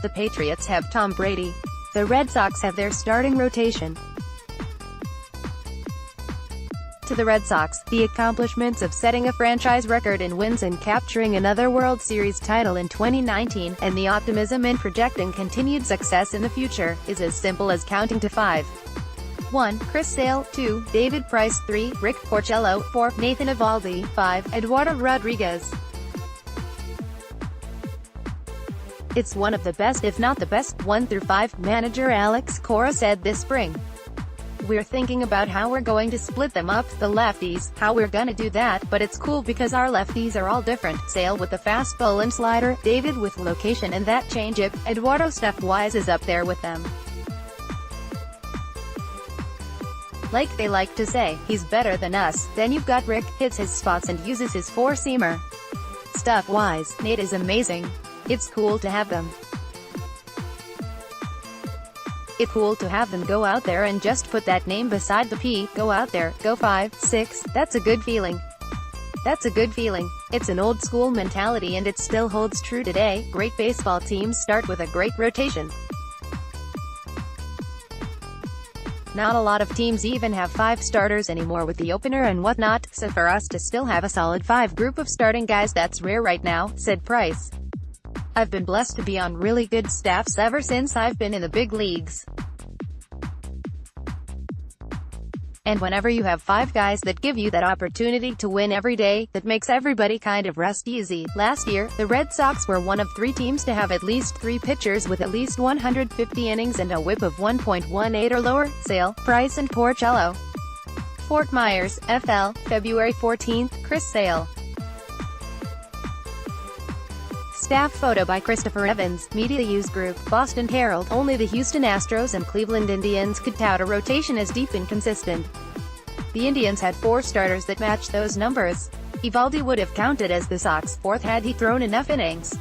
The Patriots have Tom Brady. The Red Sox have their starting rotation. To the Red Sox, the accomplishments of setting a franchise record in wins and capturing another World Series title in 2019, and the optimism in projecting continued success in the future, is as simple as counting to 5. 1. Chris Sale. 2. David Price. 3. Rick Porcello. 4. Nathan Eovaldi. 5. Eduardo Rodriguez. It's one of the best, if not the best, 1 through 5, manager Alex Cora said this spring. We're thinking about how we're going to split them up, the lefties, how we're gonna do that, but it's cool because our lefties are all different. Sale with the fastball and slider, David with location and that changeup, Eduardo stuff-wise is up there with them. Like they like to say, he's better than us. Then you've got Rick, hits his spots and uses his four-seamer. Stuff-wise, Nate is amazing. It's cool to have them. It's cool to have them go out there and just put that name beside the P, go out there, go 5, 6, that's a good feeling. That's a good feeling. It's an old school mentality and it still holds true today. Great baseball teams start with a great rotation. Not a lot of teams even have 5 starters anymore with the opener and whatnot, so for us to still have a solid 5 group of starting guys, that's rare right now, said Price. I've been blessed to be on really good staffs ever since I've been in the big leagues. And whenever you have 5 guys that give you that opportunity to win every day, that makes everybody kind of rest easy. Last year, the Red Sox were one of 3 teams to have at least 3 pitchers with at least 150 innings and a whip of 1.18 or lower. Sale, Price and Porcello. Fort Myers, FL, February 14, Chris Sale. Staff photo by Christopher Evans, Media Use Group, Boston Herald. Only the Houston Astros and Cleveland Indians could tout a rotation as deep and consistent. The Indians had 4 starters that matched those numbers. Eovaldi would have counted as the Sox' 4th had he thrown enough innings.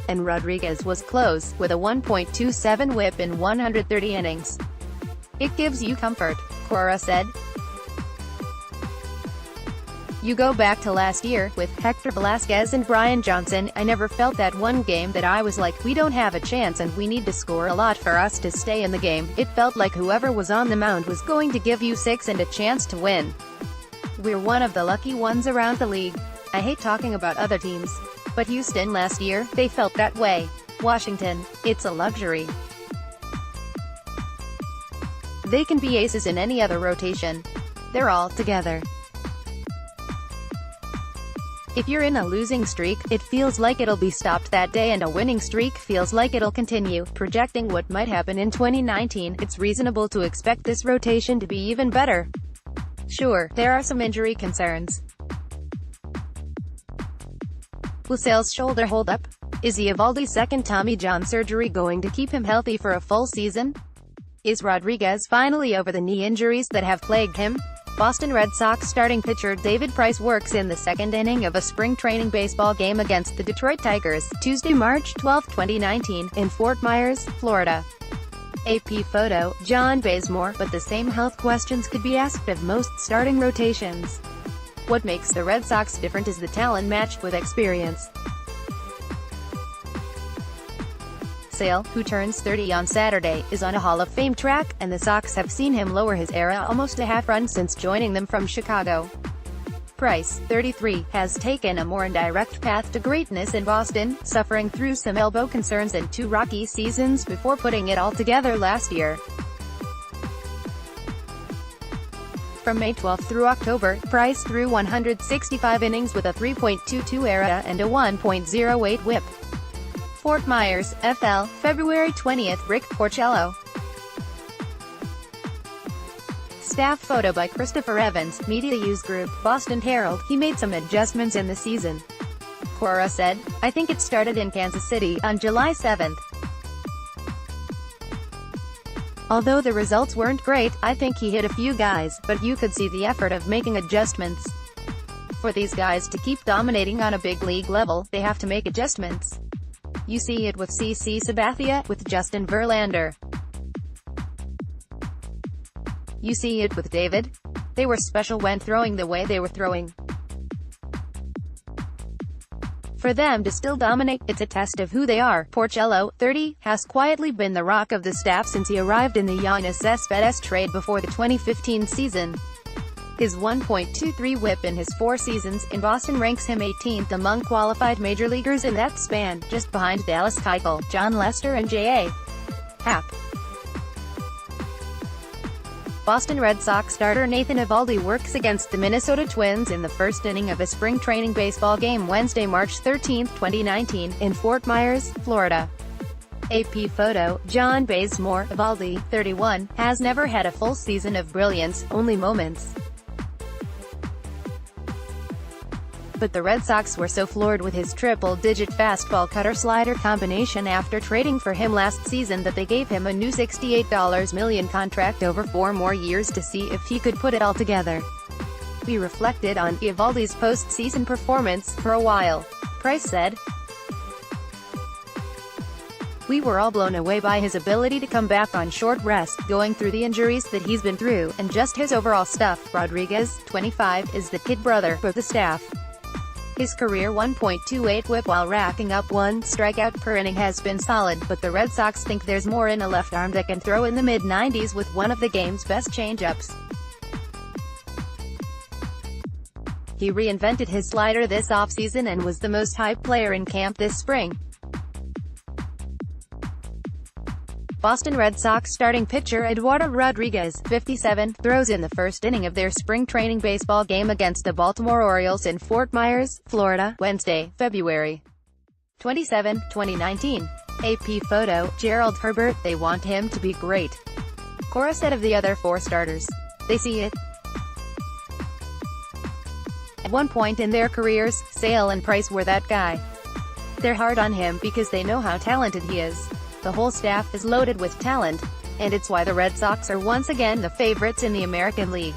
And Rodriguez was close, with a 1.27 whip in 130 innings. It gives you comfort, Cora said. You go back to last year, with Hector Velasquez and Brian Johnson, I never felt that one game that I was like, we don't have a chance and we need to score a lot for us to stay in the game. It felt like whoever was on the mound was going to give you 6 and a chance to win. We're one of the lucky ones around the league. I hate talking about other teams. But Houston last year, they felt that way. Washington, it's a luxury. They can be aces in any other rotation. They're all together. If you're in a losing streak, it feels like it'll be stopped that day, and a winning streak feels like it'll continue. Projecting what might happen in 2019, it's reasonable to expect this rotation to be even better. Sure, there are some injury concerns. Will Sale's shoulder hold up? Is Eovaldi's second Tommy John surgery going to keep him healthy for a full season? Is Rodriguez finally over the knee injuries that have plagued him? Boston Red Sox starting pitcher David Price works in the 2nd inning of a spring training baseball game against the Detroit Tigers, Tuesday, March 12, 2019, in Fort Myers, Florida. AP photo, John Bazemore, but the same health questions could be asked of most starting rotations. What makes the Red Sox different is the talent matched with experience. Sale, who turns 30 on Saturday, is on a Hall of Fame track, and the Sox have seen him lower his ERA almost a half-run since joining them from Chicago. Price, 33, has taken a more indirect path to greatness in Boston, suffering through some elbow concerns and 2 rocky seasons before putting it all together last year. From May 12 through October, Price threw 165 innings with a 3.22 ERA and a 1.08 whip. Fort Myers, FL, February 20, Rick Porcello. Staff photo by Christopher Evans, Media Use Group, Boston Herald. He made some adjustments in the season. Cora said, I think it started in Kansas City, on July 7. Although the results weren't great, I think he hit a few guys, but you could see the effort of making adjustments. For these guys to keep dominating on a big league level, they have to make adjustments. You see it with CC Sabathia, with Justin Verlander. You see it with David. They were special when throwing the way they were throwing. For them to still dominate, it's a test of who they are. Porcello, 30, has quietly been the rock of the staff since he arrived in the Giannis Cespedes trade before the 2015 season. His 1.23 whip in his 4 seasons in Boston ranks him 18th among qualified major leaguers in that span, just behind Dallas Keuchel, John Lester and J.A. Happ. Boston Red Sox starter Nathan Eovaldi works against the Minnesota Twins in the first inning of a spring training baseball game Wednesday, March 13, 2019, in Fort Myers, Florida. AP photo, John Bazemore. Eovaldi, 31, has never had a full season of brilliance, only moments. But the Red Sox were so floored with his triple-digit fastball cutter-slider combination after trading for him last season that they gave him a new $68 million contract over 4 more years to see if he could put it all together. We reflected on Eovaldi's post-season performance for a while, Price said. We were all blown away by his ability to come back on short rest, going through the injuries that he's been through, and just his overall stuff. Rodriguez, 25, is the kid brother of the staff. His career 1.28 whip while racking up 1 strikeout per inning has been solid, but the Red Sox think there's more in a left arm that can throw in the mid-90s with one of the game's best changeups. He reinvented his slider this offseason and was the most hyped player in camp this spring. Boston Red Sox starting pitcher Eduardo Rodriguez, 57, throws in the first inning of their spring training baseball game against the Baltimore Orioles in Fort Myers, Florida, Wednesday, February 27, 2019. AP photo, Gerald Herbert. They want him to be great, Cora said of the other 4 starters. They see it. At one point in their careers, Sale and Price were that guy. They're hard on him because they know how talented he is. The whole staff is loaded with talent, and it's why the Red Sox are once again the favorites in the American League.